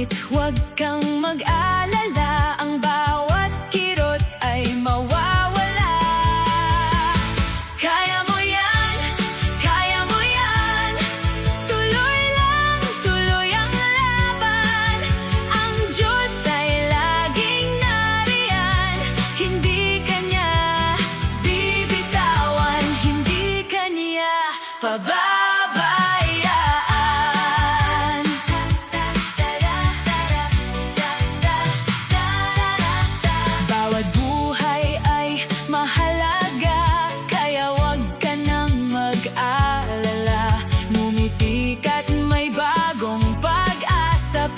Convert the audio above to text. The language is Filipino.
Ngunit huwag kang mag-alala, ang bawat kirot ay mawawala. Kaya mo yan, kaya mo yan. Tuloy lang, tuloy ang laban. Ang Diyos ay laging nariyan. Hindi ka niya bibitawan, hindi ka niya pababayaan. Bawat buhay ay mahalaga, kaya wag ka nang mag-alala. Ngumiti ka't may bagong pag-asa